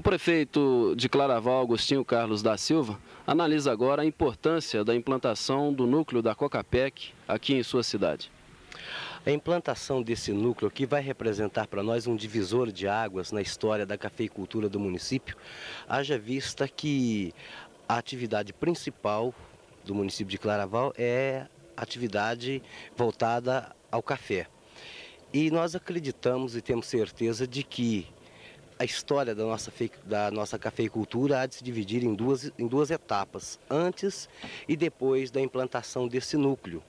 prefeito de Claraval, Agostinho Carlos da Silva, analisa agora a importância da implantação do núcleo da Cocapec aqui em sua cidade. A implantação desse núcleo aqui vai representar para nós um divisor de águas na história da cafeicultura do município, haja vista que a atividade principal do município de Claraval é a atividade voltada ao café. E nós acreditamos e temos certeza de que a história da nossa cafeicultura há de se dividir em duas etapas, antes e depois da implantação desse núcleo.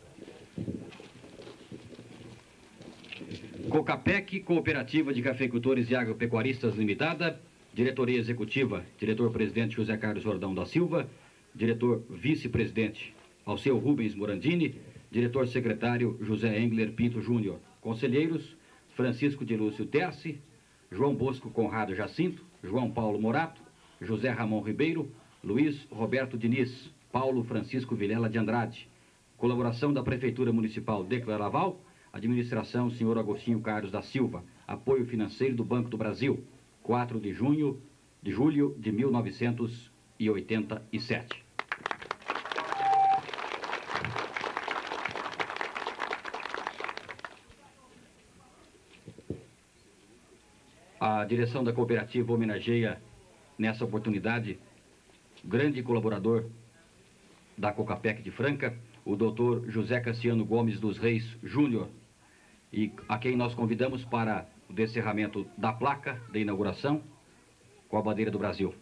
Cocapec, Cooperativa de Cafeicultores e Agropecuaristas Limitada, Diretoria Executiva, Diretor-Presidente José Carlos Jordão da Silva, Diretor Vice-Presidente Alceu Rubens Morandini, Diretor-Secretário José Engler Pinto Júnior, Conselheiros Francisco de Lúcio Terce, João Bosco Conrado Jacinto, João Paulo Morato, José Ramon Ribeiro, Luiz Roberto Diniz, Paulo Francisco Vilela de Andrade. Colaboração da Prefeitura Municipal de Claraval, Administração Sr. Agostinho Carlos da Silva, apoio financeiro do Banco do Brasil, 4 de julho de 1987. A direção da cooperativa homenageia, nessa oportunidade, grande colaborador da Cocapec de Franca, o Dr. José Cassiano Gomes dos Reis Júnior, e a quem nós convidamos para o descerramento da placa de inauguração com a bandeira do Brasil.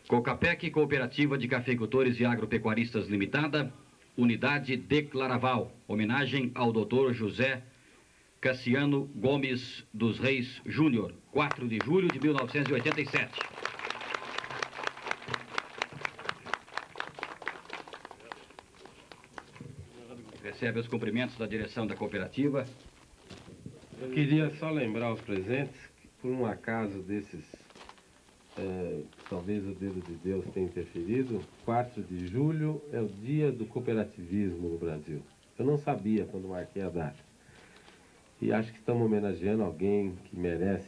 Cocapec, Cooperativa de Cafeicultores e Agropecuaristas Limitada, Unidade de Claraval, homenagem ao Dr. José Cassiano Gomes dos Reis Júnior, 4 de julho de 1987. Recebe os cumprimentos da direção da cooperativa. Eu queria só lembrar aos presentes que, por um acaso desses, talvez o dedo de Deus tenha interferido, 4 de julho é o dia do cooperativismo no Brasil. Eu não sabia quando marquei a data. E acho que estamos homenageando alguém que merece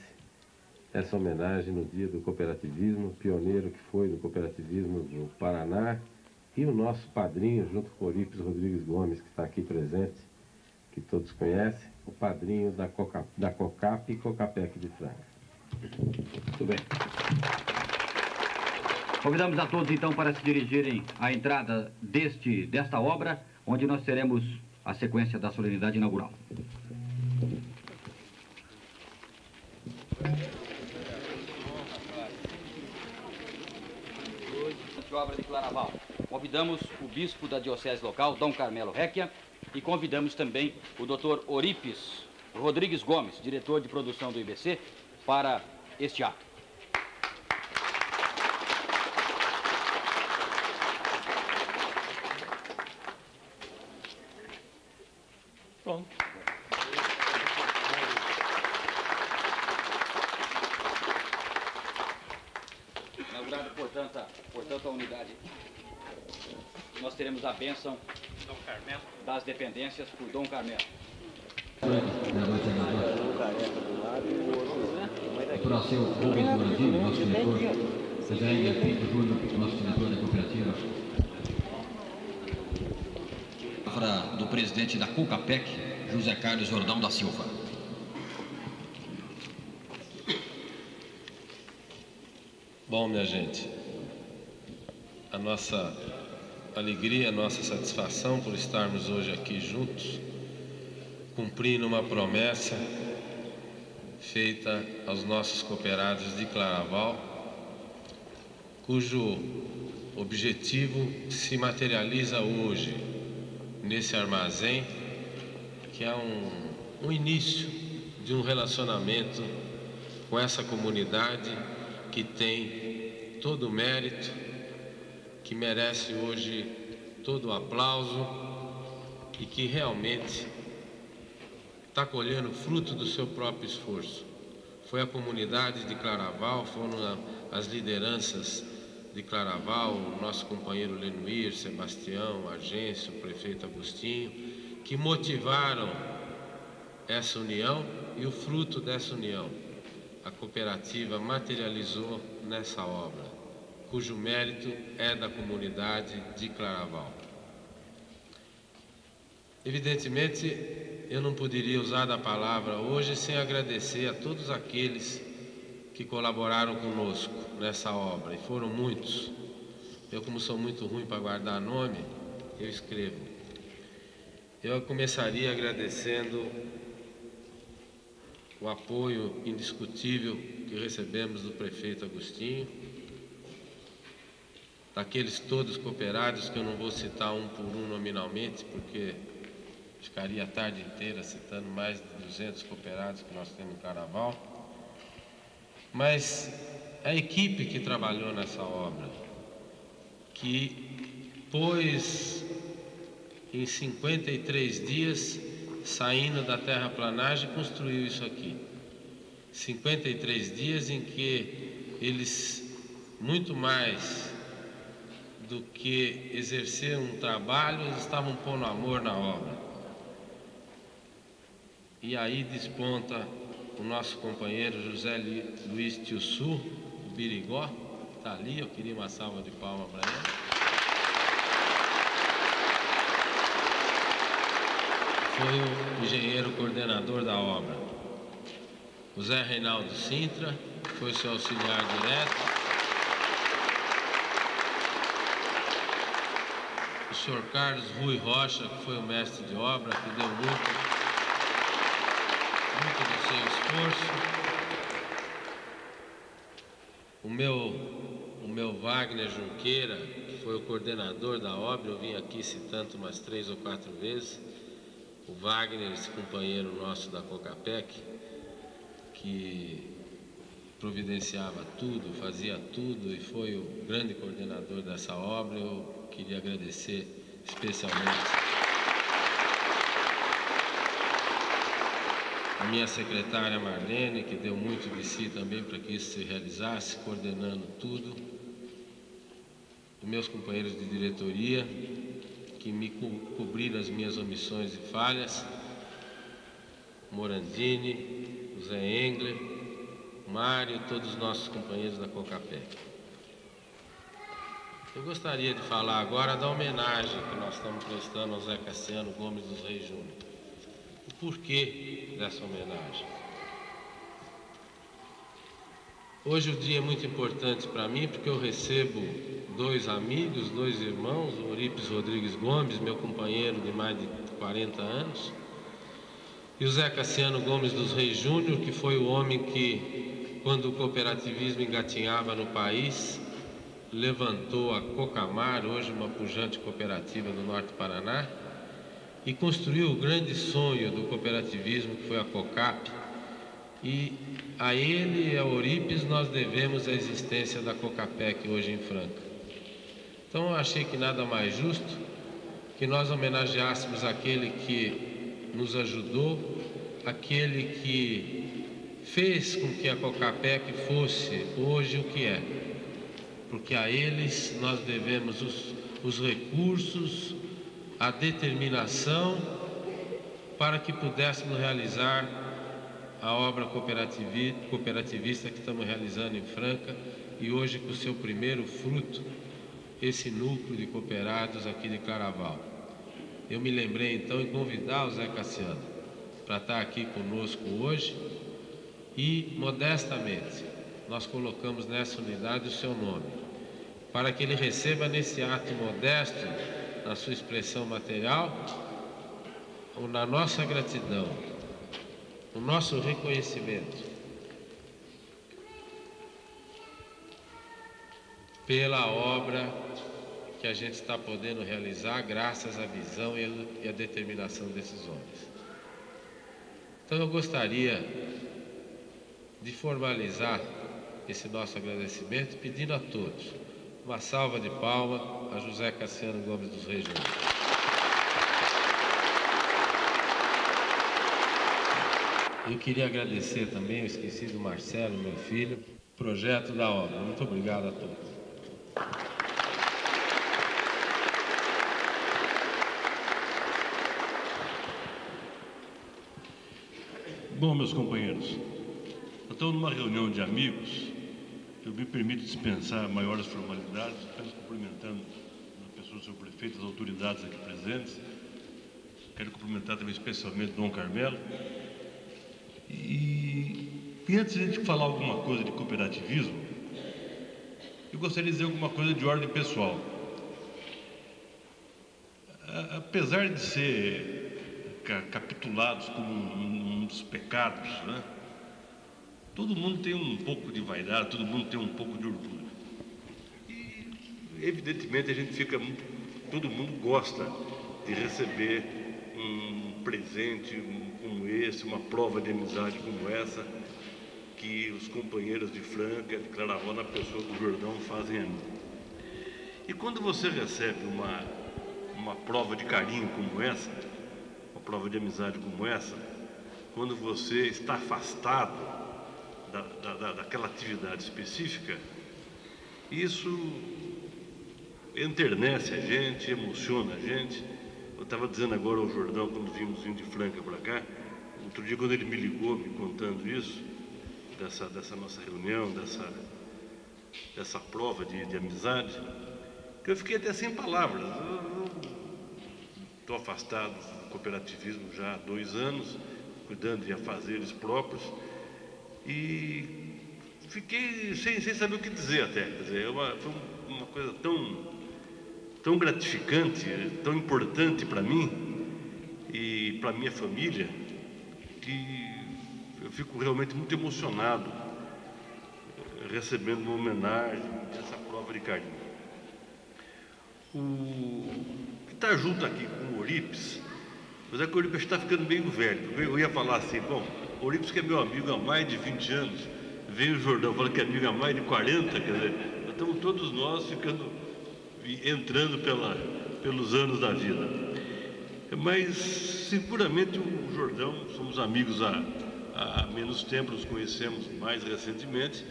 essa homenagem no dia do cooperativismo, pioneiro que foi do cooperativismo do Paraná, e o nosso padrinho, junto com o Eurípides Rodrigues Gomes, que está aqui presente, que todos conhecem, o padrinho da COCAP e Cocapec de Franca. Muito bem. Convidamos a todos, então, para se dirigirem à entrada desta obra, onde nós teremos a sequência da solenidade inaugural. De obra de Claraval. Convidamos o bispo da diocese local, Dom Carmelo Recchia, e convidamos também o Dr. Eurípides Rodrigues Gomes, diretor de produção do IBC, para este ato. Pronto. Inaugurada, portanto, a unidade. Nós teremos a bênção das dependências por Dom Carmelo. Dr. Alceu Rubens Morandini, nosso diretor, José Engler Pinto Júnior, nosso diretor da cooperativa. Palavra do presidente da Cocapec, José Carlos Jordão da Silva. Bom, minha gente, a nossa alegria, a nossa satisfação por estarmos hoje aqui juntos, cumprindo uma promessa feita aos nossos cooperados de Claraval, cujo objetivo se materializa hoje nesse armazém, que é um início de um relacionamento com essa comunidade que tem todo o mérito, que merece hoje todo o aplauso e que realmente está colhendo fruto do seu próprio esforço. Foi a comunidade de Claraval, foram as lideranças de Claraval, o nosso companheiro Lenuir, Sebastião, Argêncio, o prefeito Agostinho, que motivaram essa união, e o fruto dessa união, a cooperativa materializou nessa obra, cujo mérito é da comunidade de Claraval. Evidentemente, eu não poderia usar da palavra hoje sem agradecer a todos aqueles que colaboraram conosco nessa obra, e foram muitos. Eu, como sou muito ruim para guardar nome, eu escrevo. Eu começaria agradecendo o apoio indiscutível que recebemos do prefeito Agostinho, daqueles todos cooperados, que eu não vou citar um por um nominalmente, porque ficaria a tarde inteira citando mais de 200 cooperados que nós temos em Claraval, mas a equipe que trabalhou nessa obra, que pôs em 53 dias, saindo da terraplanagem, construiu isso aqui. 53 dias em que eles, muito mais do que exercer um trabalho, eles estavam pondo amor na obra. E aí desponta o nosso companheiro José Luiz Tiussu, o Birigó, está ali, eu queria uma salva de palmas para ele. Foi o engenheiro coordenador da obra. O Zé Reinaldo Sintra foi seu auxiliar direto. O senhor Carlos Rui Rocha, que foi o mestre de obra, que deu muito do seu esforço. O meu Wagner Junqueira, que foi o coordenador da obra, eu vim aqui citando umas 3 ou 4 vezes. O Wagner, esse companheiro nosso da COCAPEC, que providenciava tudo, fazia tudo e foi o grande coordenador dessa obra, eu queria agradecer especialmente a minha secretária Marlene, que deu muito de si também para que isso se realizasse, coordenando tudo. Os meus companheiros de diretoria, que me cobriram as minhas omissões e falhas, Morandini, o Zé Engler, Mário e todos os nossos companheiros da COCAPEC. Eu gostaria de falar agora da homenagem que nós estamos prestando ao Zé Cassiano Gomes dos Reis Júnior. O porquê dessa homenagem? Hoje o dia é muito importante para mim, porque eu recebo 2 amigos, 2 irmãos, o Eurípides Rodrigues Gomes, meu companheiro de mais de 40 anos, e o Zé Cassiano Gomes dos Reis Júnior, que foi o homem que, quando o cooperativismo engatinhava no país, levantou a Cocamar, hoje uma pujante cooperativa do Norte do Paraná, e construiu o grande sonho do cooperativismo, que foi a COCAP, e a ele e ao Eurípides nós devemos a existência da COCAPEC hoje em Franca. Então eu achei que nada mais justo que nós homenageássemos aquele que nos ajudou, aquele que fez com que a COCAPEC fosse hoje o que é, porque a eles nós devemos os recursos, a determinação para que pudéssemos realizar a obra cooperativista que estamos realizando em Franca, e hoje com o seu primeiro fruto, esse núcleo de cooperados aqui de Claraval. Eu me lembrei então em convidar o Zé Cassiano para estar aqui conosco hoje, e modestamente nós colocamos nessa unidade o seu nome, para que ele receba nesse ato modesto, na sua expressão material, ou na nossa gratidão, o nosso reconhecimento pela obra que a gente está podendo realizar graças à visão e à determinação desses homens. Então eu gostaria de formalizar esse nosso agradecimento pedindo a todos uma salva de palmas a José Cassiano Gomes dos Reis Júnior. Eu queria agradecer também, eu esqueci do Marcelo, meu filho, projeto da obra. Muito obrigado a todos. Bom, meus companheiros, estamos numa reunião de amigos. Eu me permito dispensar maiores formalidades, apenas cumprimentando na pessoa do senhor prefeito, as autoridades aqui presentes. Quero cumprimentar também especialmente o Dom Carmelo. E antes de a gente falar alguma coisa de cooperativismo, eu gostaria de dizer alguma coisa de ordem pessoal. Apesar de ser capitulados como um dos pecados, né? Todo mundo tem um pouco de vaidade, todo mundo tem um pouco de orgulho. E, evidentemente, todo mundo gosta de receber um presente como esse, uma prova de amizade como essa, que os companheiros de Franca, de Claravó, na pessoa do Jordão, fazem a mim. E quando você recebe uma prova de carinho como essa, uma prova de amizade como essa, quando você está afastado daquela atividade específica, isso enternece a gente, emociona a gente. Eu estava dizendo agora ao Jordão, quando vimos vindo de Franca para cá, outro dia quando ele me ligou, me contando isso, dessa nossa reunião, dessa prova de amizade, que eu fiquei até sem palavras. Estou afastado do cooperativismo já há 2 anos, cuidando de afazeres próprios, e fiquei sem saber o que dizer até. Quer dizer, foi uma coisa tão gratificante, tão importante para mim e para minha família, que eu fico realmente muito emocionado recebendo uma homenagem, essa prova de carinho. Que está junto aqui com o Eurípides, mas é que o Eurípides está ficando meio velho. Eu ia falar assim, bom, o Eurípides, que é meu amigo há mais de 20 anos, veio o Jordão falando que é amigo há mais de 40, quer dizer, estamos todos nós entrando pelos anos da vida. Mas, seguramente, o Jordão, somos amigos há menos tempo, nos conhecemos mais recentemente,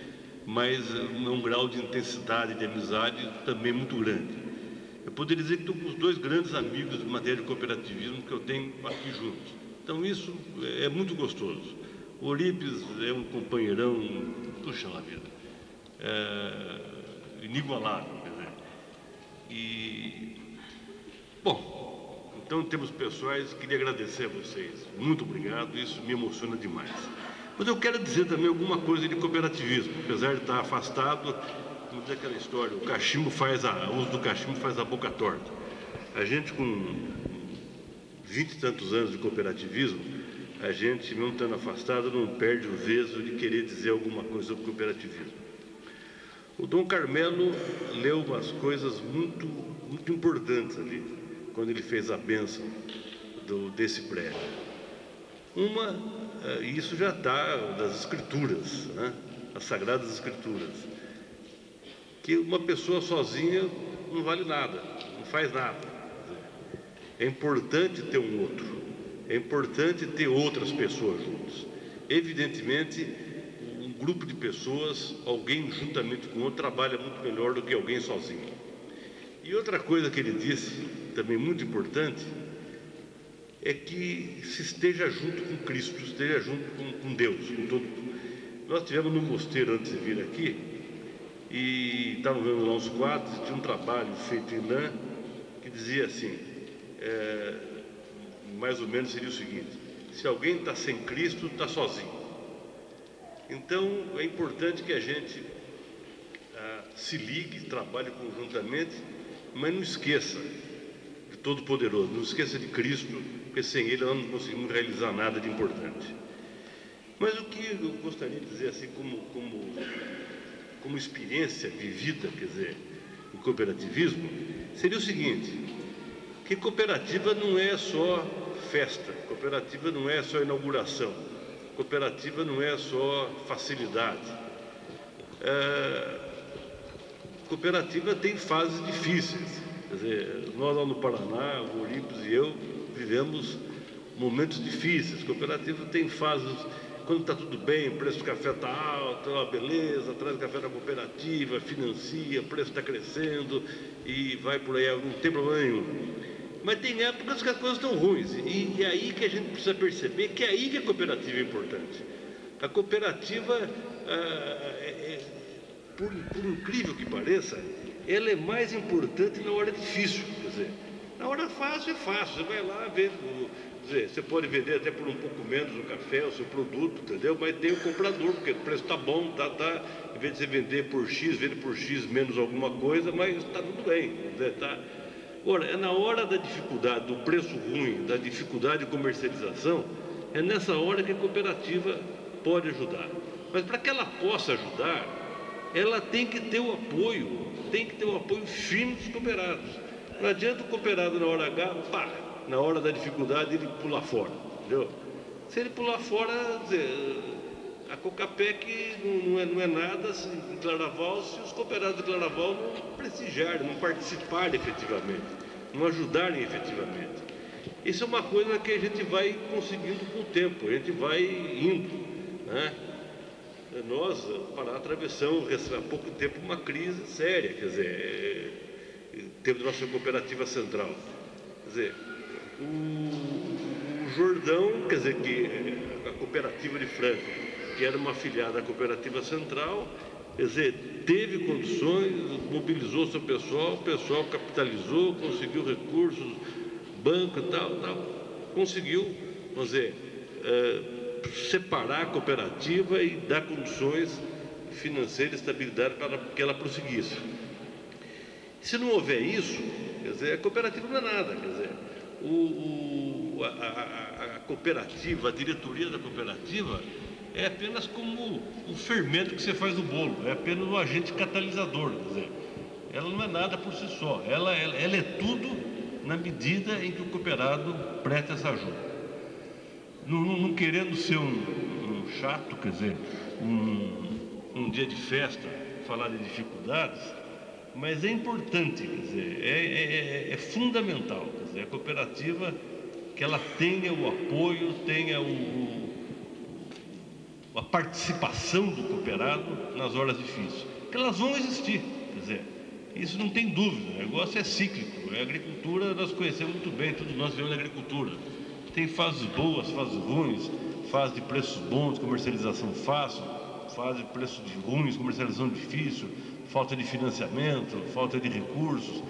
mas um grau de intensidade, de amizade também muito grande. Eu poderia dizer que estou com os 2 grandes amigos de matéria de cooperativismo que eu tenho aqui juntos. Então isso é muito gostoso. O Eurípides é um companheirão, puxa na vida, inigualável. Quer dizer. Bom, então em termos pessoais, queria agradecer a vocês. Muito obrigado, isso me emociona demais. Mas eu quero dizer também alguma coisa de cooperativismo, apesar de estar afastado. Vamos dizer aquela história, o uso do cachimbo faz a boca torta. A gente com 20 e tantos anos de cooperativismo, a gente, mesmo estando afastado, não perde o veso de querer dizer alguma coisa sobre cooperativismo. O Dom Carmelo leu umas coisas muito, muito importantes ali, quando ele fez a bênção desse prédio. Isso já está das Escrituras, né? As Sagradas Escrituras, que uma pessoa sozinha não vale nada, não faz nada. É importante ter um outro, é importante ter outras pessoas juntas. Evidentemente, um grupo de pessoas, alguém juntamente com outro, trabalha muito melhor do que alguém sozinho. E outra coisa que ele disse, também muito importante, é que se esteja junto com Cristo, esteja junto com Deus, com todo. Nós estivemos no mosteiro antes de vir aqui, e estávamos vendo lá uns quadros, e tinha um trabalho feito em lã que dizia assim, mais ou menos seria o seguinte: se alguém está sem Cristo, está sozinho. Então é importante que a gente se ligue, trabalhe conjuntamente, mas não esqueça de Todo-Poderoso, não esqueça de Cristo, porque sem Ele nós não conseguimos realizar nada de importante. Mas o que eu gostaria de dizer assim como experiência vivida, quer dizer, em cooperativismo, seria o seguinte: que cooperativa não é só festa, cooperativa não é só inauguração, cooperativa não é só facilidade. Cooperativa tem fases difíceis. Quer dizer, nós lá no Paraná, o Eurípides e eu, vivemos momentos difíceis. Cooperativa tem fases quando está tudo bem, o preço do café está alto, ó, beleza, traz o café da cooperativa, financia, o preço está crescendo e vai por aí, não tem problema nenhum. Mas tem épocas que as coisas estão ruins, e é aí que a gente precisa perceber que é aí que a cooperativa é importante. A cooperativa, por incrível que pareça, ela é mais importante na hora difícil. Quer dizer, na hora fácil é fácil, você vai lá, vende, você pode vender até por um pouco menos o café, o seu produto, entendeu? Mas tem o comprador, porque o preço está bom, em vez de você vender por X, vende por X menos alguma coisa, mas está tudo bem, tá? Ora, é na hora da dificuldade, do preço ruim, da dificuldade de comercialização, é nessa hora que a cooperativa pode ajudar. Mas para que ela possa ajudar, ela tem que ter o apoio, firme dos cooperados. Não adianta o cooperado na hora H, pá, na hora da dificuldade ele pular fora, entendeu? Se ele pular fora, a Cocapec não é nada assim, em Claraval, se os cooperados de Claraval não prestigiarem, não participarem efetivamente, não ajudarem efetivamente. Isso é uma coisa que a gente vai conseguindo com o tempo, a gente vai indo, né? Nós atravessamos há pouco tempo uma crise séria, quer dizer, temos nossa cooperativa central. Quer dizer, o Jordão, quer dizer, que a cooperativa de Franca, que era uma afiliada da cooperativa central, quer dizer, teve condições, mobilizou seu pessoal, o pessoal capitalizou, conseguiu recursos, banco e tal, conseguiu, vamos dizer, separar a cooperativa e dar condições financeiras, estabilidade para que ela prosseguisse. Se não houver isso, quer dizer, a cooperativa não é nada, quer dizer, a cooperativa, a diretoria da cooperativa é apenas como o fermento que você faz no bolo, é apenas um agente catalisador, quer dizer, ela não é nada por si só, ela é tudo na medida em que o cooperado presta essa ajuda. Não querendo ser um chato, quer dizer, um dia de festa, falar de dificuldades, mas é importante, quer dizer, é fundamental, quer dizer, a cooperativa que ela tenha o apoio, tenha a participação do cooperado nas horas difíceis, porque elas vão existir, quer dizer, isso não tem dúvida, o negócio é cíclico, a agricultura nós conhecemos muito bem, todos nós vivemos na agricultura. Tem fases boas, fases ruins, fase de preços bons, comercialização fácil, fase de preços ruins, comercialização difícil, falta de financiamento, falta de recursos.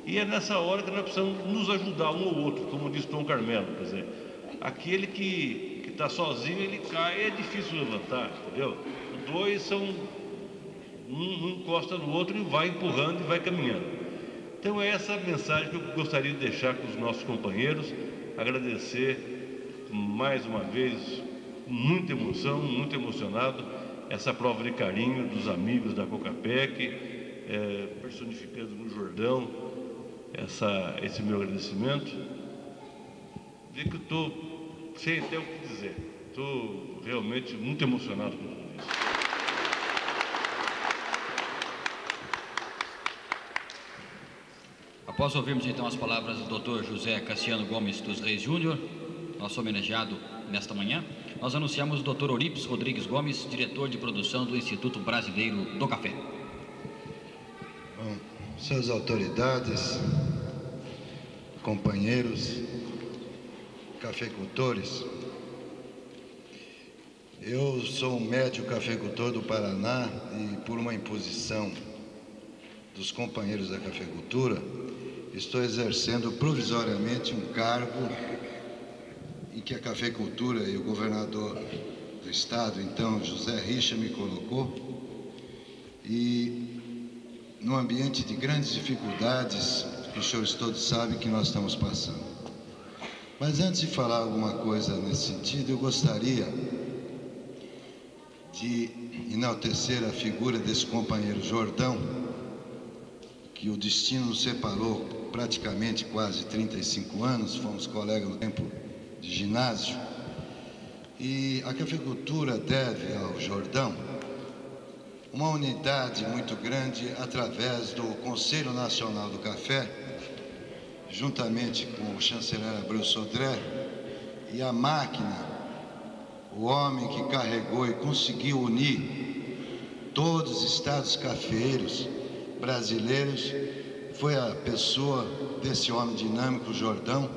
E é nessa hora que nós precisamos nos ajudar um ao outro, como diz Tom Carmelo, quer dizer, aquele que está sozinho, ele cai, é difícil levantar, entendeu? Os dois são, um encosta no outro e vai empurrando e vai caminhando. Então é essa mensagem que eu gostaria de deixar com os nossos companheiros. Agradecer mais uma vez, muita emoção, muito emocionado, essa prova de carinho dos amigos da Cocapec, personificando no Jordão, esse meu agradecimento. Dizer que eu estou sem até o que dizer, estou realmente muito emocionado com tudo isso. Após ouvirmos então as palavras do Dr. José Cassiano Gomes dos Reis Júnior, nosso homenageado nesta manhã, nós anunciamos o Dr. Orips Rodrigues Gomes, diretor de produção do Instituto Brasileiro do Café. Bom, suas autoridades, companheiros, cafeicultores, eu sou um médio cafeicultor do Paraná e por uma imposição dos companheiros da cafeicultura, estou exercendo provisoriamente um cargo em que a cafeicultura e o governador do estado, então, José Richa, me colocou, e num ambiente de grandes dificuldades, que os senhores todos sabem que nós estamos passando. Mas antes de falar alguma coisa nesse sentido, eu gostaria de enaltecer a figura desse companheiro Jordão, que o destino nos separou praticamente quase 35 anos, fomos colegas no tempo de ginásio, e a cafeicultura deve ao Jordão uma unidade muito grande através do Conselho Nacional do Café, juntamente com o chanceler Abreu Sodré, e a máquina, o homem que carregou e conseguiu unir todos os estados cafeeiros brasileiros, foi a pessoa desse homem dinâmico, Jordão,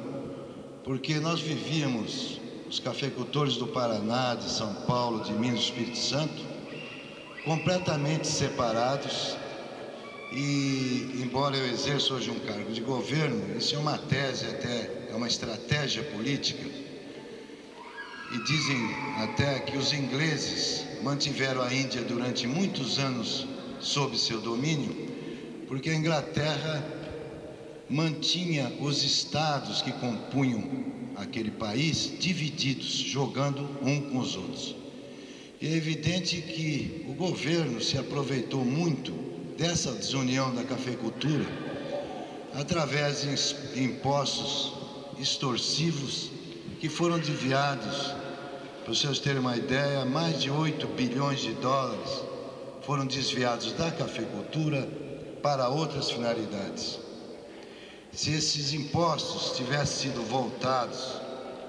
porque nós vivíamos, os cafeicultores do Paraná, de São Paulo, de Minas e Espírito Santo, completamente separados. E, embora eu exerça hoje um cargo de governo, isso é uma tese até, é uma estratégia política, e dizem até que os ingleses mantiveram a Índia durante muitos anos sob seu domínio, porque a Inglaterra mantinha os estados que compunham aquele país divididos, jogando um com os outros. E é evidente que o governo se aproveitou muito dessa desunião da cafeicultura através de impostos extorsivos que foram desviados. Para vocês terem uma ideia, mais de 8 bilhões de dólares foram desviados da cafeicultura para outras finalidades. Se esses impostos tivessem sido voltados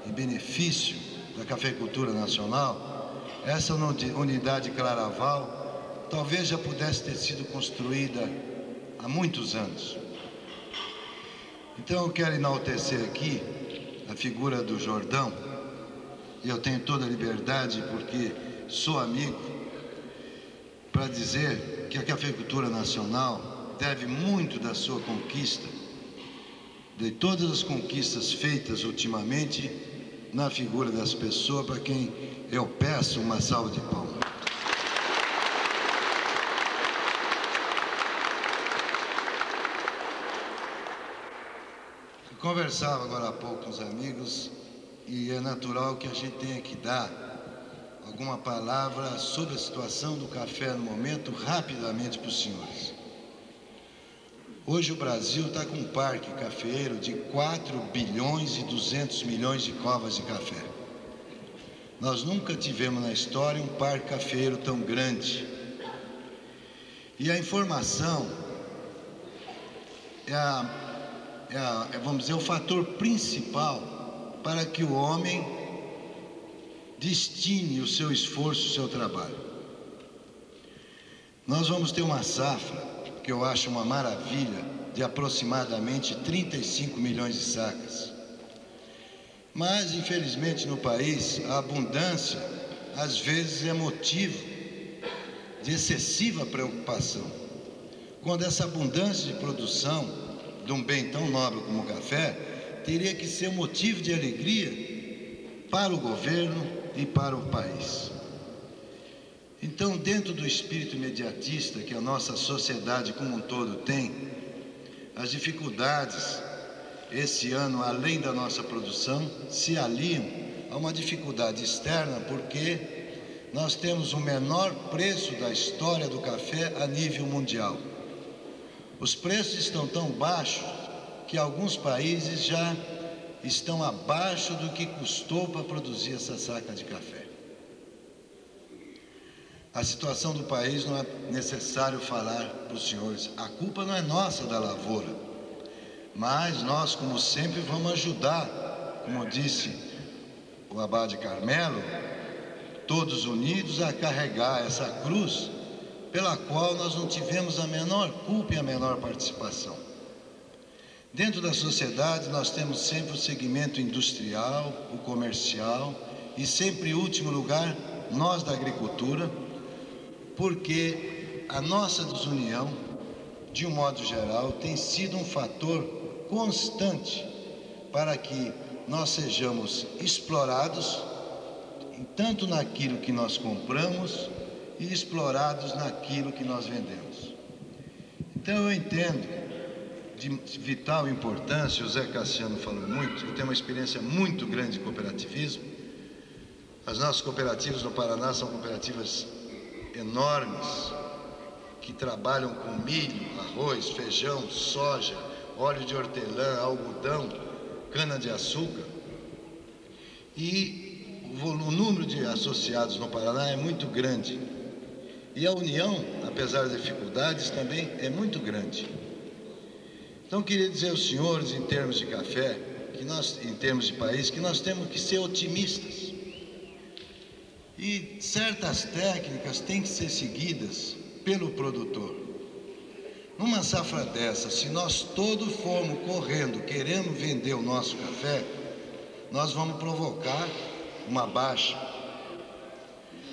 em benefício da cafeicultura nacional, essa unidade Claraval talvez já pudesse ter sido construída há muitos anos. Então eu quero enaltecer aqui a figura do Jordão, e eu tenho toda a liberdade, porque sou amigo, para dizer que a cafeicultura nacional deve muito da sua conquista, de todas as conquistas feitas ultimamente, na figura das pessoas para quem eu peço uma salva de palmas. Eu conversava agora há pouco com os amigos e é natural que a gente tenha que dar alguma palavra sobre a situação do café no momento, rapidamente para os senhores. Hoje o Brasil está com um parque cafeeiro de 4 bilhões e 200 milhões de covas de café. Nós nunca tivemos na história um parque cafeeiro tão grande. E a informação vamos dizer, o fator principal para que o homem destine o seu esforço, o seu trabalho. Nós vamos ter uma safra, que eu acho uma maravilha, de aproximadamente 35 milhões de sacas. Mas, infelizmente, no país, a abundância, às vezes, é motivo de excessiva preocupação. Quando essa abundância de produção de um bem tão nobre como o café, teria que ser motivo de alegria para o governo e para o país. Então, dentro do espírito imediatista que a nossa sociedade como um todo tem, as dificuldades, esse ano, além da nossa produção, se aliam a uma dificuldade externa, porque nós temos o menor preço da história do café a nível mundial. Os preços estão tão baixos que alguns países já estão abaixo do que custou para produzir essa saca de café. A situação do país não é necessário falar para os senhores. A culpa não é nossa da lavoura, mas nós, como sempre, vamos ajudar, como disse o Abade Carmelo, todos unidos a carregar essa cruz pela qual nós não tivemos a menor culpa e a menor participação. Dentro da sociedade, nós temos sempre o segmento industrial, o comercial e sempre, em último lugar, nós da agricultura, porque a nossa desunião, de um modo geral, tem sido um fator constante para que nós sejamos explorados, tanto naquilo que nós compramos e explorados naquilo que nós vendemos. Então eu entendo de vital importância, o Zé Cassiano falou muito, eu tenho uma experiência muito grande de cooperativismo. As nossas cooperativas no Paraná são cooperativas enormes, que trabalham com milho, arroz, feijão, soja, óleo de hortelã, algodão, cana-de-açúcar. E o número de associados no Paraná é muito grande. E a união, apesar das dificuldades, também é muito grande. Então, queria dizer aos senhores, em termos de café, que nós, em termos de país, que nós temos que ser otimistas. E certas técnicas têm que ser seguidas pelo produtor. Numa safra dessa, se nós todos formos correndo, querendo vender o nosso café, nós vamos provocar uma baixa.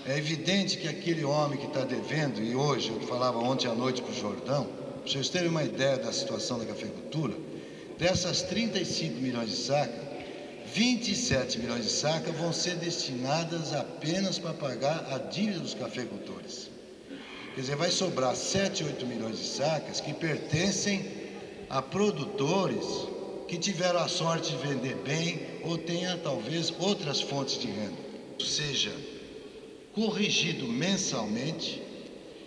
É evidente que aquele homem que está devendo, e hoje, eu falava ontem à noite para o Jordão, para vocês terem uma ideia da situação da cafeicultura, dessas 35 milhões de sacas, 27 milhões de sacas vão ser destinadas apenas para pagar a dívida dos cafeicultores. Quer dizer, vai sobrar 7, 8 milhões de sacas que pertencem a produtores que tiveram a sorte de vender bem ou tenha talvez outras fontes de renda. Seja corrigido mensalmente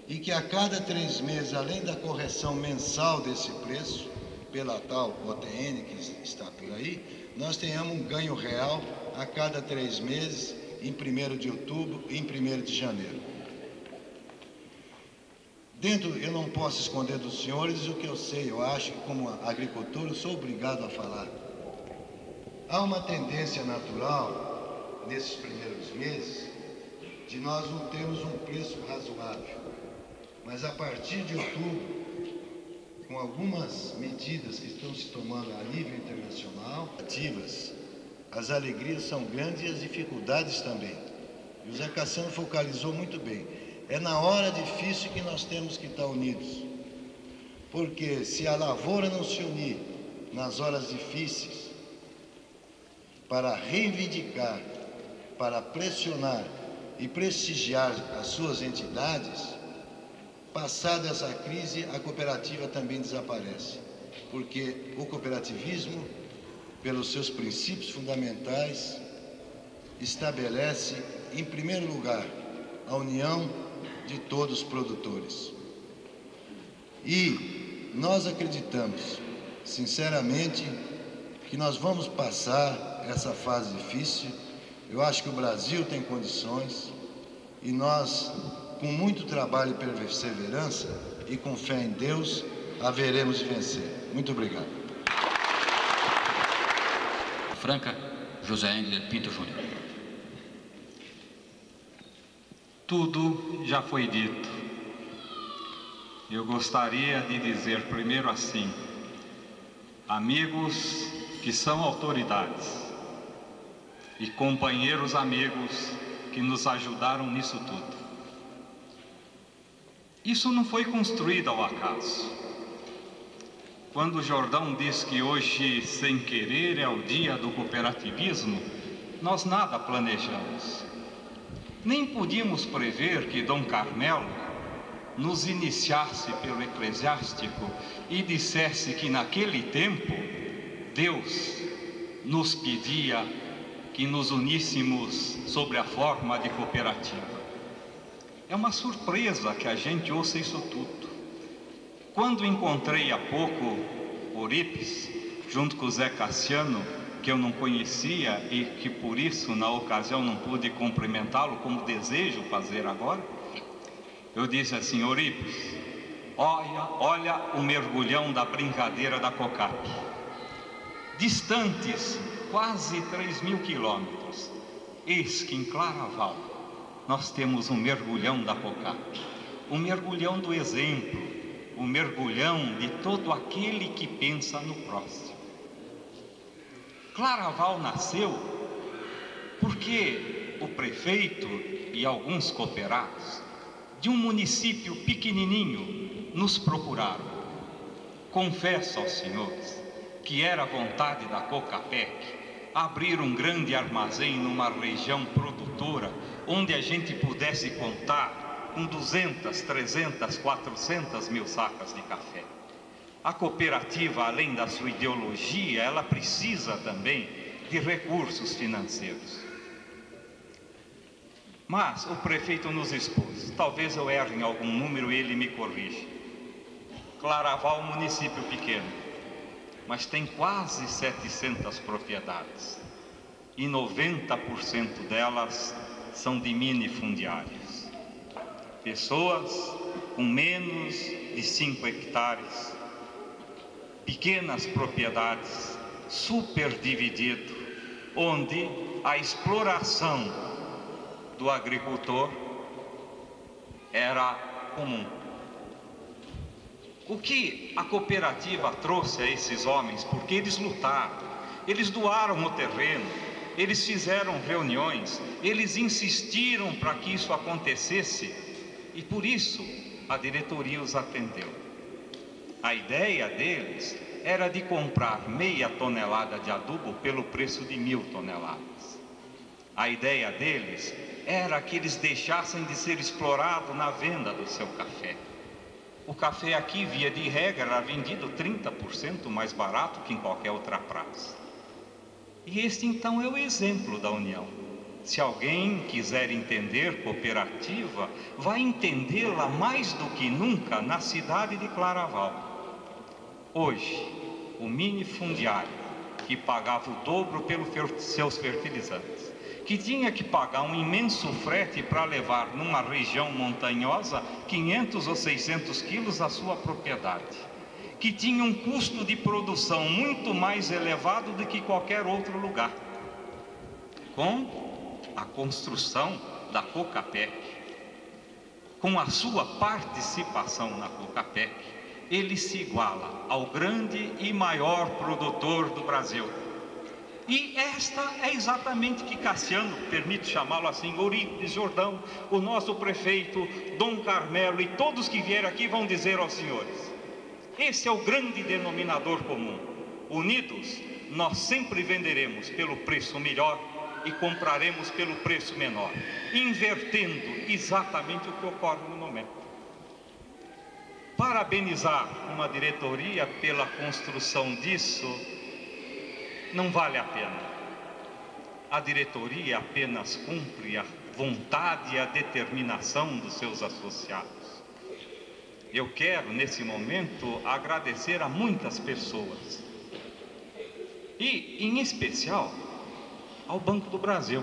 e que a cada 3 meses, além da correção mensal desse preço, pela tal OTN que está por aí, nós tenhamos um ganho real a cada 3 meses, em 1º de outubro e em 1º de janeiro. Eu não posso esconder dos senhores o que eu sei, eu acho que como agricultor eu sou obrigado a falar. Há uma tendência natural, nesses primeiros meses, de nós não termos um preço razoável. Mas a partir de outubro, com algumas medidas que estão se tomando a nível internacional, ativas, as alegrias são grandes e as dificuldades também. E o Zé Cassiano focalizou muito bem. É na hora difícil que nós temos que estar unidos. Porque se a lavoura não se unir nas horas difíceis, para reivindicar, para pressionar e prestigiar as suas entidades, passada essa crise, a cooperativa também desaparece. Porque o cooperativismo, pelos seus princípios fundamentais, estabelece, em primeiro lugar, a união de todos os produtores. E nós acreditamos, sinceramente, que nós vamos passar essa fase difícil. Eu acho que o Brasil tem condições e nós, com muito trabalho e perseverança e com fé em Deus, haveremos de vencer. Muito obrigado. Franca, José Engler Pinto Júnior. Tudo já foi dito. Eu gostaria de dizer primeiro assim: amigos que são autoridades e companheiros amigos que nos ajudaram nisso tudo. Isso não foi construído ao acaso. Quando o Jordão diz que hoje, sem querer, é o dia do cooperativismo, nós nada planejamos. Nem podíamos prever que Dom Carmelo nos iniciasse pelo eclesiástico e dissesse que naquele tempo Deus nos pedia que nos uníssemos sobre a forma de cooperativa. É uma surpresa que a gente ouça isso tudo. Quando encontrei há pouco Eurípides, junto com o Zé Cassiano, que eu não conhecia e que por isso na ocasião não pude cumprimentá-lo como desejo fazer agora, eu disse assim: Eurípides, olha o mergulhão da brincadeira da COCAP. Distantes quase 3.000 quilômetros, eis que em Claraval nós temos um mergulhão da COCAP, um mergulhão do exemplo, um mergulhão de todo aquele que pensa no próximo. Claraval nasceu porque o prefeito e alguns cooperados de um município pequenininho nos procuraram. Confesso aos senhores que era vontade da COCAPEC abrir um grande armazém numa região produtora onde a gente pudesse contar com 200, 300, 400 mil sacas de café. A cooperativa, além da sua ideologia, ela precisa também de recursos financeiros. Mas o prefeito nos expôs, talvez eu erre em algum número e ele me corrige. Claraval é um município pequeno, mas tem quase 700 propriedades e 90% delas são de minifundiárias. Pessoas com menos de 5 hectares, pequenas propriedades, superdividido, onde a exploração do agricultor era comum. O que a cooperativa trouxe a esses homens? Porque eles lutaram, eles doaram o terreno, eles fizeram reuniões, eles insistiram para que isso acontecesse e por isso a diretoria os atendeu. A ideia deles era de comprar meia tonelada de adubo pelo preço de 1000 toneladas. A ideia deles era que eles deixassem de ser explorados na venda do seu café. O café aqui, via de regra, era vendido 30% mais barato que em qualquer outra praça. E este então é o exemplo da união. Se alguém quiser entender cooperativa, vai entendê-la mais do que nunca na cidade de Claraval. Hoje, o minifundiário, que pagava o dobro pelos seus fertilizantes, que tinha que pagar um imenso frete para levar numa região montanhosa 500 ou 600 quilos à sua propriedade, que tinha um custo de produção muito mais elevado do que qualquer outro lugar. Com a construção da Cocapec, com a sua participação na Cocapec, ele se iguala ao grande e maior produtor do Brasil. E esta é exatamente que Cassiano, permito chamá-lo assim, Eurípides Jordão, o nosso prefeito, Dom Carmelo e todos que vieram aqui vão dizer aos senhores. Esse é o grande denominador comum. Unidos, nós sempre venderemos pelo preço melhor e compraremos pelo preço menor, invertendo exatamente o que ocorre no momento. Parabenizar uma diretoria pela construção disso não vale a pena. A diretoria apenas cumpre a vontade e a determinação dos seus associados. Eu quero, nesse momento, agradecer a muitas pessoas e, em especial, ao Banco do Brasil.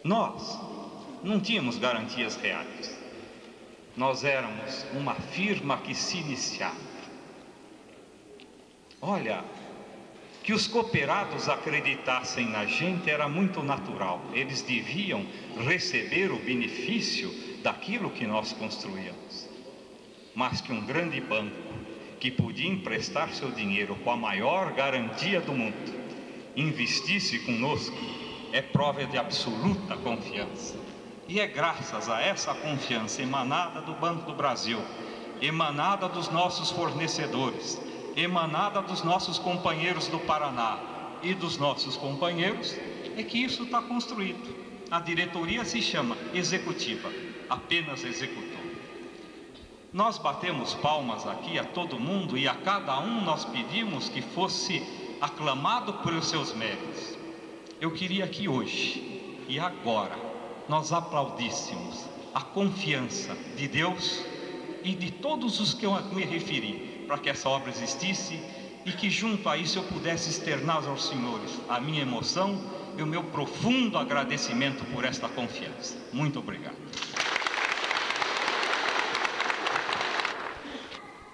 Nós não tínhamos garantias reais. Nós éramos uma firma que se iniciava. Olha, que os cooperados acreditassem na gente era muito natural. Eles deviam receber o benefício daquilo que nós construíamos. Mas que um grande banco, que podia emprestar seu dinheiro com a maior garantia do mundo, investisse conosco, é prova de absoluta confiança. E é graças a essa confiança emanada do Banco do Brasil, emanada dos nossos fornecedores, emanada dos nossos companheiros do Paraná e dos nossos companheiros, é que isso está construído. A diretoria se chama executiva, apenas executou. Nós batemos palmas aqui a todo mundo e a cada um nós pedimos que fosse aclamado pelos seus méritos. Eu queria que hoje e agora nós aplaudíssemos a confiança de Deus e de todos os que eu me referi, para que essa obra existisse e que junto a isso eu pudesse externar aos senhores a minha emoção e o meu profundo agradecimento por esta confiança. Muito obrigado.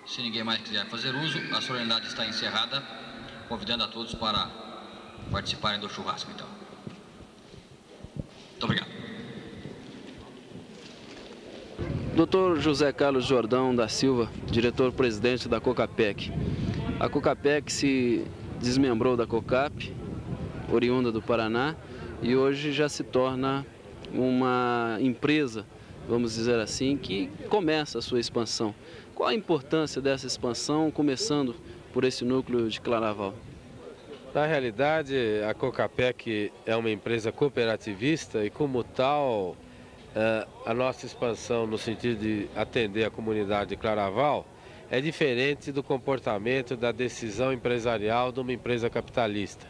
Se ninguém mais quiser fazer uso, a solenidade está encerrada, convidando a todos para participarem do churrasco, então. Muito obrigado. Dr. José Carlos Jordão da Silva, diretor-presidente da Cocapec. A Cocapec se desmembrou da Cocap, oriunda do Paraná, e hoje já se torna uma empresa, vamos dizer assim, que começa a sua expansão. Qual a importância dessa expansão, começando por esse núcleo de Claraval? Na realidade, a Cocapec é uma empresa cooperativista e, como tal, a nossa expansão no sentido de atender a comunidade de Claraval é diferente do comportamento da decisão empresarial de uma empresa capitalista.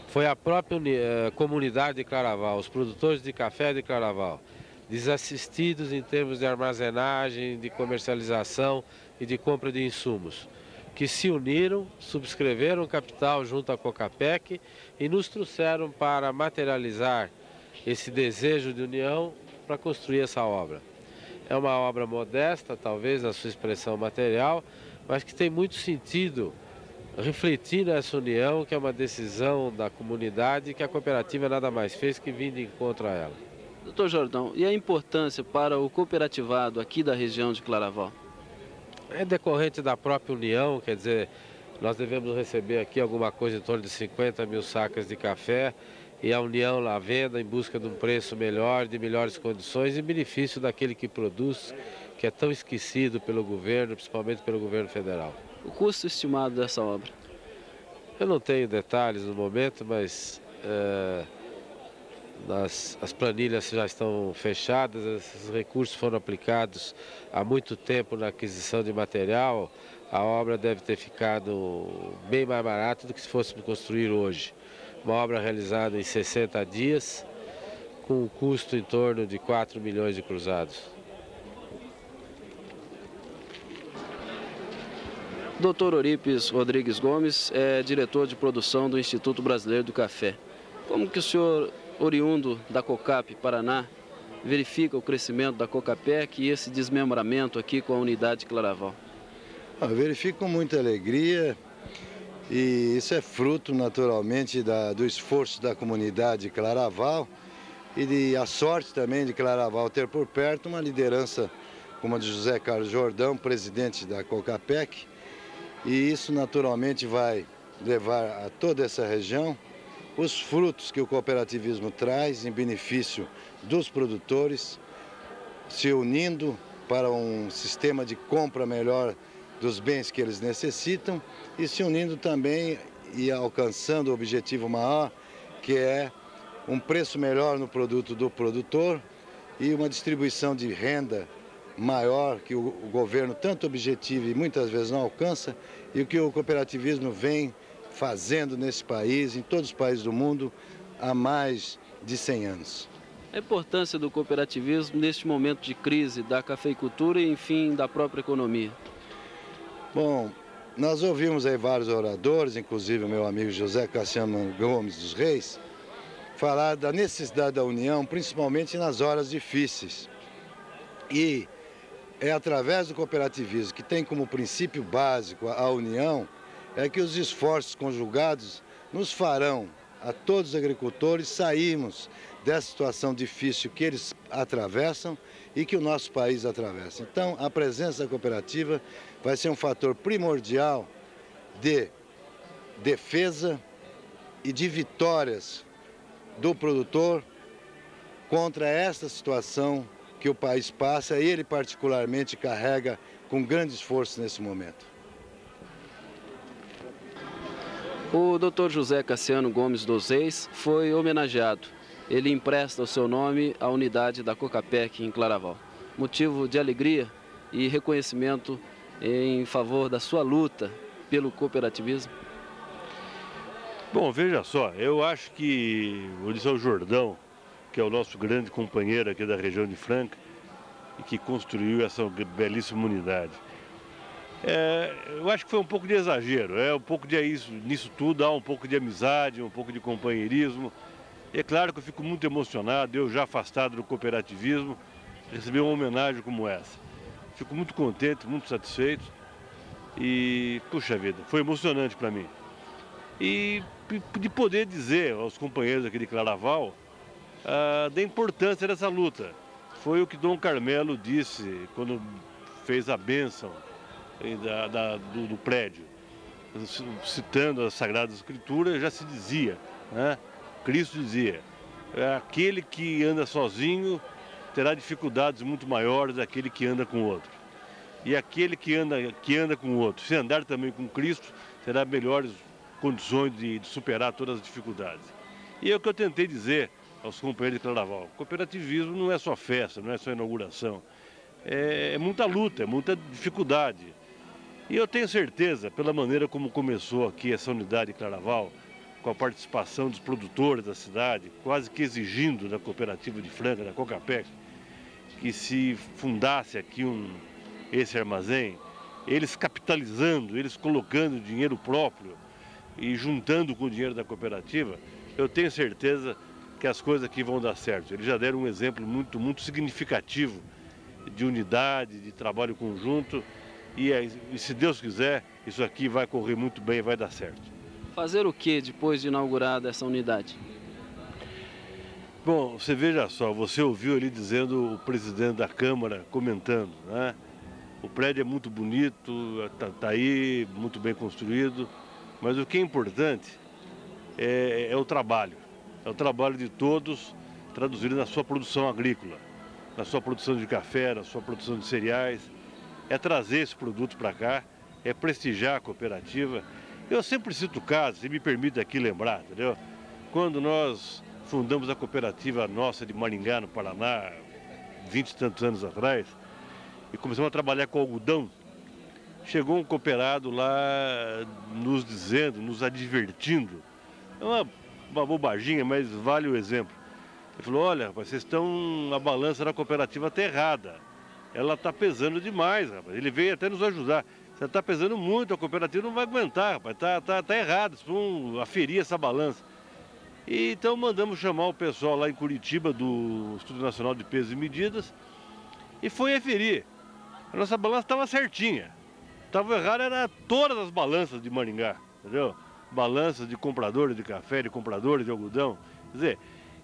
Foi a própria comunidade de Claraval, os produtores de café de Claraval, desassistidos em termos de armazenagem, de comercialização e de compra de insumos, que se uniram, subscreveram capital junto à Cocapec e nos trouxeram para materializar esse desejo de união para construir essa obra. É uma obra modesta, talvez, na sua expressão material, mas que tem muito sentido refletir nessa união, que é uma decisão da comunidade, que a cooperativa nada mais fez que vir de encontro a ela. Doutor Jordão, e a importância para o cooperativado aqui da região de Claraval? É decorrente da própria união, quer dizer, nós devemos receber aqui alguma coisa em torno de 50 mil sacas de café, e a união lá venda em busca de um preço melhor, de melhores condições, em benefício daquele que produz, que é tão esquecido pelo governo, principalmente pelo governo federal. O custo estimado dessa obra? Eu não tenho detalhes no momento, mas as planilhas já estão fechadas, esses recursos foram aplicados há muito tempo na aquisição de material. A obra deve ter ficado bem mais barata do que se fôssemos construir hoje. Uma obra realizada em 60 dias, com um custo em torno de 4 milhões de cruzados. Dr. Eurípides Rodrigues Gomes é diretor de produção do Instituto Brasileiro do Café. Como que o senhor, oriundo da COCAP Paraná, verifica o crescimento da COCAPEC e esse desmembramento aqui com a unidade Claraval? Eu verifico com muita alegria e isso é fruto naturalmente do esforço da comunidade Claraval e a sorte também de Claraval ter por perto uma liderança como a de José Carlos Jordão, presidente da COCAPEC, e isso naturalmente vai levar a toda essa região os frutos que o cooperativismo traz em benefício dos produtores, se unindo para um sistema de compra melhor dos bens que eles necessitam e se unindo também e alcançando o objetivo maior, que é um preço melhor no produto do produtor e uma distribuição de renda maior que o governo tanto objetiva e muitas vezes não alcança, e o que o cooperativismo vem fazendo nesse país, em todos os países do mundo, há mais de 100 anos. A importância do cooperativismo neste momento de crise da cafeicultura e, enfim, da própria economia? Bom, nós ouvimos aí vários oradores, inclusive o meu amigo José Cassiano Gomes dos Reis, falar da necessidade da união, principalmente nas horas difíceis. E é através do cooperativismo, que tem como princípio básico a união, é que os esforços conjugados nos farão, a todos os agricultores, sairmos dessa situação difícil que eles atravessam e que o nosso país atravessa. Então, a presença da cooperativa vai ser um fator primordial de defesa e de vitórias do produtor contra essa situação que o país passa e ele particularmente carrega com grande esforço nesse momento. O Dr. José Cassiano Gomes dos Reis foi homenageado. Ele empresta o seu nome à unidade da COCAPEC em Claraval. Motivo de alegria e reconhecimento em favor da sua luta pelo cooperativismo? Bom, veja só, eu acho que o Odisseu Jordão, que é o nosso grande companheiro aqui da região de Franca e que construiu essa belíssima unidade, eu acho que foi um pouco de exagero, um pouco de nisso tudo há um pouco de amizade, um pouco de companheirismo. É claro que eu fico muito emocionado, eu já afastado do cooperativismo, receber uma homenagem como essa. Fico muito contente, muito satisfeito e, puxa vida, foi emocionante para mim. E de poder dizer aos companheiros aqui de Claraval da importância dessa luta. Foi o que Dom Carmelo disse quando fez a bênção do prédio. Citando as Sagradas Escrituras, já se dizia, né? Cristo dizia, aquele que anda sozinho terá dificuldades muito maiores daquele que anda com o outro. E aquele que anda com o outro, se andar também com Cristo, terá melhores condições de superar todas as dificuldades. E é o que eu tentei dizer aos companheiros de Claraval. Cooperativismo não é só festa, não é só inauguração. É muita luta, é muita dificuldade. E eu tenho certeza, pela maneira como começou aqui essa unidade de Claraval, com a participação dos produtores da cidade, quase que exigindo da cooperativa de Franca, da COCAPEC, que se fundasse aqui esse armazém, eles capitalizando, eles colocando dinheiro próprio e juntando com o dinheiro da cooperativa, eu tenho certeza que as coisas aqui vão dar certo. Eles já deram um exemplo muito, muito significativo de unidade, de trabalho conjunto, e se Deus quiser, isso aqui vai correr muito bem e vai dar certo. Fazer o que depois de inaugurada essa unidade? Bom, você veja só, você ouviu ali dizendo o presidente da Câmara comentando, né? O prédio é muito bonito, tá aí, muito bem construído, mas o que é importante é o trabalho. É o trabalho de todos traduzido na sua produção agrícola, na sua produção de café, na sua produção de cereais. É trazer esse produto para cá, é prestigiar a cooperativa. Eu sempre cito casos, se me permite aqui lembrar, entendeu? Quando nós fundamos a cooperativa nossa de Maringá, no Paraná, 20 e tantos anos atrás, e começamos a trabalhar com algodão, chegou um cooperado lá nos dizendo, nos advertindo, é uma bobaginha, mas vale o exemplo. Ele falou, olha, rapaz, vocês estão, a balança da cooperativa está errada, ela está pesando demais, rapaz. Ele veio até nos ajudar. Você está pesando muito, a cooperativa não vai aguentar, rapaz, tá errado, vocês vão aferir essa balança. E então mandamos chamar o pessoal lá em Curitiba, do Instituto Nacional de Pesos e Medidas, e foi aferir. A nossa balança estava certinha. Estava errada, era todas as balanças de Maringá, entendeu? Balanças de compradores de café, de compradores de algodão. Quer dizer,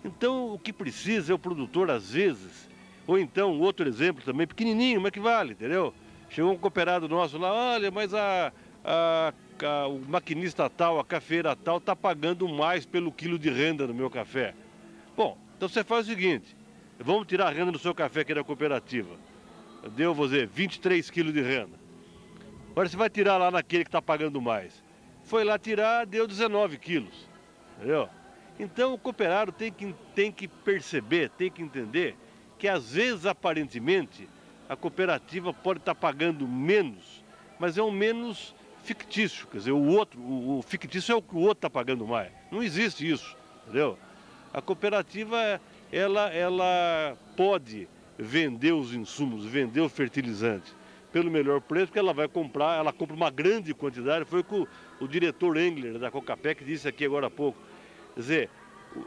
então o que precisa é o produtor, às vezes, ou então, outro exemplo também, pequenininho, mas que vale, entendeu? Chegou um cooperado nosso lá, olha, mas o maquinista tal, a cafeira tal, está pagando mais pelo quilo de renda no meu café. Bom, então você faz o seguinte, vamos tirar a renda do seu café aqui da cooperativa. Deu, vou dizer, 23 quilos de renda. Agora você vai tirar lá naquele que está pagando mais. Foi lá tirar, deu 19 quilos. Entendeu? Então o cooperado tem que perceber, tem que entender que às vezes, aparentemente, a cooperativa pode estar pagando menos, mas é um menos fictício. Quer dizer, o fictício é o que o outro está pagando mais. Não existe isso, entendeu? A cooperativa, ela pode vender os insumos, vender o fertilizante pelo melhor preço, porque ela vai comprar, ela compra uma grande quantidade. Foi o que o diretor Engler da Cocapec disse aqui agora há pouco. Quer dizer,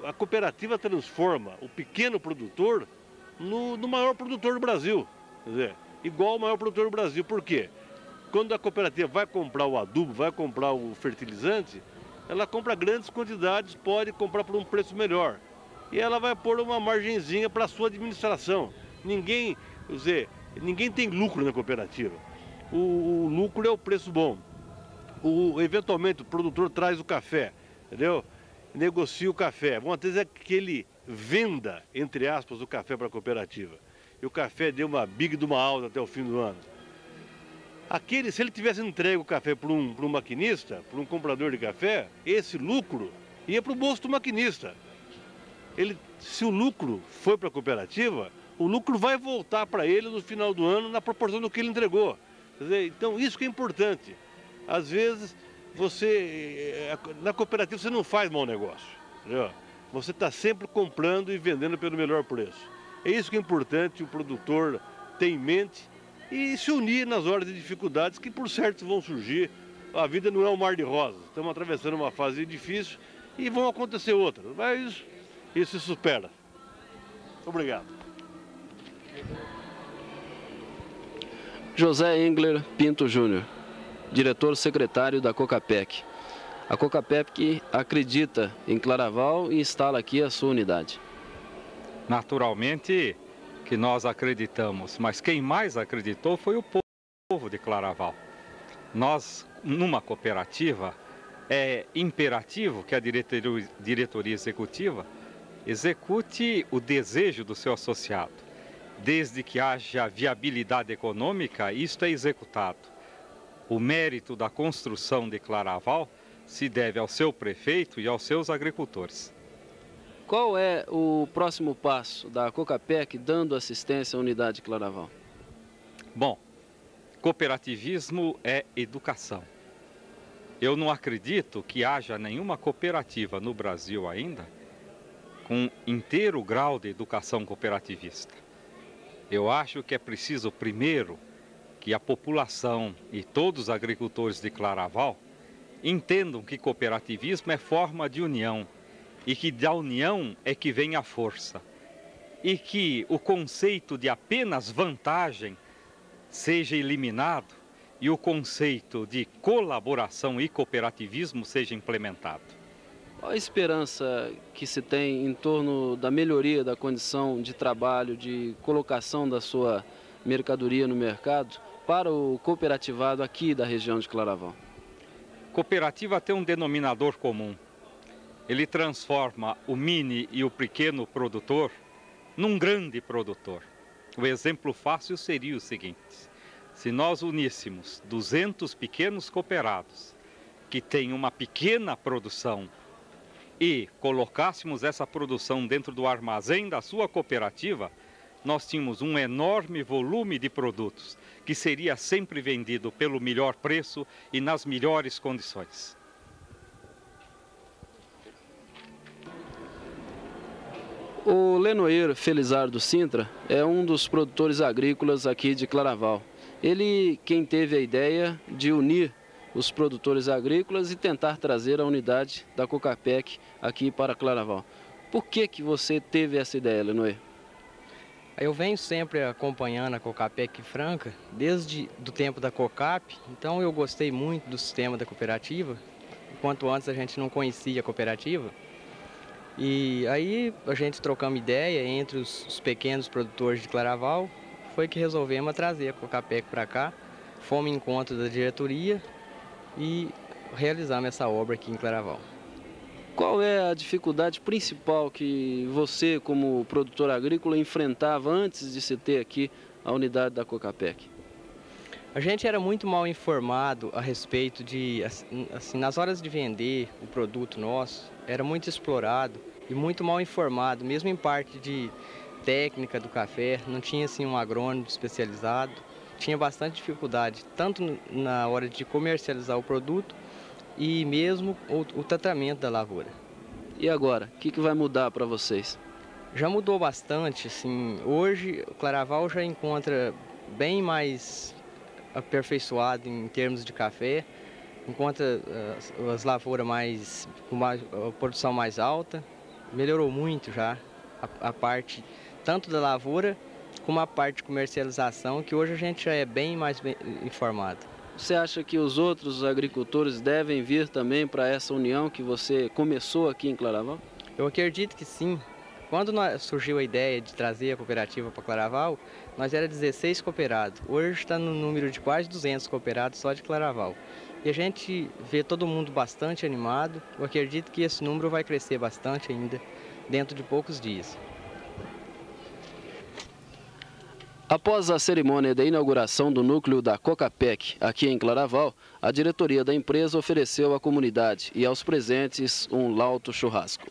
a cooperativa transforma o pequeno produtor no maior produtor do Brasil. Quer dizer, igual o maior produtor do Brasil. Por quê? Quando a cooperativa vai comprar o adubo, vai comprar o fertilizante, ela compra grandes quantidades, pode comprar por um preço melhor. E ela vai pôr uma margenzinha para a sua administração. Ninguém tem lucro na cooperativa. O lucro é o preço bom. Eventualmente o produtor traz o café, entendeu? Negocia o café. Uma vez é que ele venda, entre aspas, o café para a cooperativa. E o café deu uma big de uma alta até o fim do ano. Se ele tivesse entregue o café para um maquinista, para um comprador de café, esse lucro ia para o bolso do maquinista. Se o lucro foi para a cooperativa, o lucro vai voltar para ele no final do ano na proporção do que ele entregou. Quer dizer, então isso que é importante. Às vezes, na cooperativa você não faz mau negócio, entendeu? Você está sempre comprando e vendendo pelo melhor preço. É isso que é importante o produtor ter em mente e se unir nas horas de dificuldades que por certo vão surgir. A vida não é um mar de rosas. Estamos atravessando uma fase difícil e vão acontecer outras, mas isso se supera. Obrigado. José Engler Pinto Júnior, diretor-secretário da Cocapec. A Cocapec acredita em Claraval e instala aqui a sua unidade. Naturalmente que nós acreditamos, mas quem mais acreditou foi o povo de Claraval. Nós, numa cooperativa, é imperativo que a diretoria executiva execute o desejo do seu associado. Desde que haja viabilidade econômica, isto é executado. O mérito da construção de Claraval se deve ao seu prefeito e aos seus agricultores. Qual é o próximo passo da Cocapec dando assistência à unidade Claraval? Bom, cooperativismo é educação. Eu não acredito que haja nenhuma cooperativa no Brasil ainda com inteiro grau de educação cooperativista. Eu acho que é preciso, primeiro, que a população e todos os agricultores de Claraval entendam que cooperativismo é forma de união e que da união é que vem a força. E que o conceito de apenas vantagem seja eliminado e o conceito de colaboração e cooperativismo seja implementado. Qual a esperança que se tem em torno da melhoria da condição de trabalho, de colocação da sua mercadoria no mercado para o cooperativado aqui da região de Claraval? Cooperativa tem um denominador comum. Ele transforma o mini e o pequeno produtor num grande produtor. O exemplo fácil seria o seguinte: se nós uníssemos 200 pequenos cooperados que têm uma pequena produção e colocássemos essa produção dentro do armazém da sua cooperativa, nós tínhamos um enorme volume de produtos que seria sempre vendido pelo melhor preço e nas melhores condições. O Lenoir Felizardo Sintra é um dos produtores agrícolas aqui de Claraval. Ele quem teve a ideia de unir os produtores agrícolas e tentar trazer a unidade da Cocapec aqui para Claraval. Por que você teve essa ideia, Lenoir? Eu venho sempre acompanhando a Cocapec Franca desde o tempo da COCAP, então eu gostei muito do sistema da cooperativa. Enquanto antes a gente não conhecia a cooperativa. E aí a gente trocamos ideia entre os pequenos produtores de Claraval, foi que resolvemos trazer a Cocapec para cá, fomos em encontro da diretoria e realizamos essa obra aqui em Claraval. Qual é a dificuldade principal que você, como produtor agrícola, enfrentava antes de se ter aqui a unidade da Cocapec? A gente era muito mal informado a respeito de, assim, nas horas de vender o produto nosso, era muito explorado e muito mal informado, mesmo em parte de técnica do café, não tinha assim um agrônomo especializado, tinha bastante dificuldade, tanto na hora de comercializar o produto e mesmo o tratamento da lavoura. E agora, o que vai mudar para vocês? Já mudou bastante, assim, hoje o Claraval já encontra bem mais aperfeiçoado em termos de café, encontra as lavouras com a produção mais alta, melhorou muito já a parte tanto da lavoura como a parte de comercialização, que hoje a gente já é bem informado. Você acha que os outros agricultores devem vir também para essa união que você começou aqui em Claraval? Eu acredito que sim. Quando surgiu a ideia de trazer a cooperativa para Claraval, nós era 16 cooperados. Hoje está no número de quase 200 cooperados só de Claraval. E a gente vê todo mundo bastante animado. Eu acredito que esse número vai crescer bastante ainda dentro de poucos dias. Após a cerimônia de inauguração do núcleo da Cocapec aqui em Claraval, a diretoria da empresa ofereceu à comunidade e aos presentes um lauto churrasco.